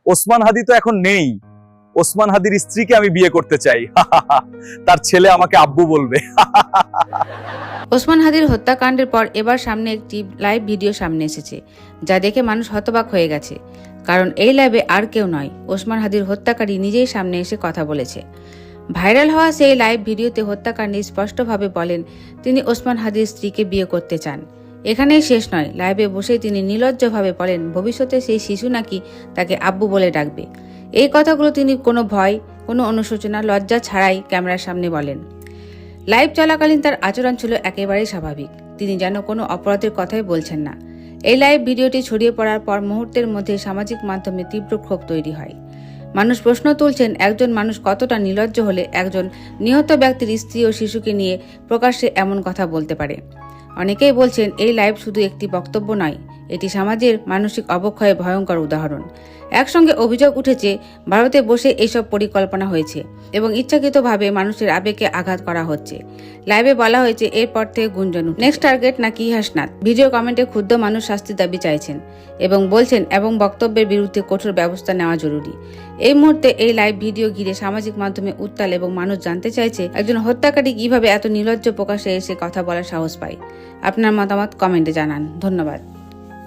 ওসমান হাদি তো এখন নেই, ওসমান হাদির স্ত্রীকে আমি বিয়ে করতে চাই। তার ছেলে আমাকে আব্বু বলবে। ওসমান হাদির হত্যাকাণ্ডের পর এবার সামনে একটি লাইভ ভিডিও সামনে এসেছে, যা দেখে মানুষ হতবাক হয়ে গেছে। কারণ এই লাইভে আর কেউ নয়, ওসমান হাদির হত্যাকারী নিজেই সামনে এসে কথা বলেছে। ভাইরাল হওয়া সেই লাইভ ভিডিওতে হত্যাকাণ্ডে স্পষ্টভাবে বলেন তিনি ওসমান হাদির স্ত্রীকে বিয়ে করতে চান। এখানেই শেষ নয়, লাইভে বসে তিনি নির্লজ্জভাবে বলেন ভবিষ্যতে সেই শিশু নাকি তাকে আব্বু বলে ডাকবে। এই কথাগুলো তিনি কোনো ভয়, কোনো অনুশোচনা, লজ্জা ছাড়াই ক্যামেরার সামনে বলেন। লাইভ চলাকালীন তার আচরণ ছিল একেবারেই স্বাভাবিক, তিনি যেন কোনো অপরাধের কথাই বলছেন না। এই লাইভ ভিডিওটি ছড়িয়ে পড়ার পর মুহূর্তের মধ্যে সামাজিক মাধ্যমে তীব্র ক্ষোভ তৈরি হয়। মানুষ প্রশ্ন তুলছেন, একজন মানুষ কতটা নির্লজ্জ হলে একজন নিহত ব্যক্তির স্ত্রী ও শিশুকে নিয়ে প্রকাশ্যে এমন কথা বলতে পারে। অনেকেই বলছেন এই লাইভ শুধু একটি বক্তব্য নয়, এটি সমাজের মানসিক অবক্ষয়ের ভয়ঙ্কর উদাহরণ। একসঙ্গে অভিযোগ উঠেছে ভারতে বসে এইসব পরিকল্পনা হয়েছে এবং ইচ্ছাকৃতভাবে মানুষের আবেগে আঘাত করা হচ্ছে। লাইভে বলা হয়েছে এরপর থেকে গুঞ্জন, নেক্সট টার্গেট নাকি হাসনাত। ভিডিও কমেন্টে ক্ষুব্ধ মানুষ শাস্তির দাবি চাইছেন এবং বলছেন এবং বক্তব্যের বিরুদ্ধে কঠোর ব্যবস্থা নেওয়া জরুরি। এই মুহূর্তে এই লাইভ ভিডিও ঘিরে সামাজিক মাধ্যমে উত্তাল এবং মানুষ জানতে চাইছে একজন হত্যাকারী কিভাবে এত নির্লজ্জ প্রকাশে এসে কথা বলার সাহস পায়। আপনার মতামত কমেন্টে জানান। ধন্যবাদ।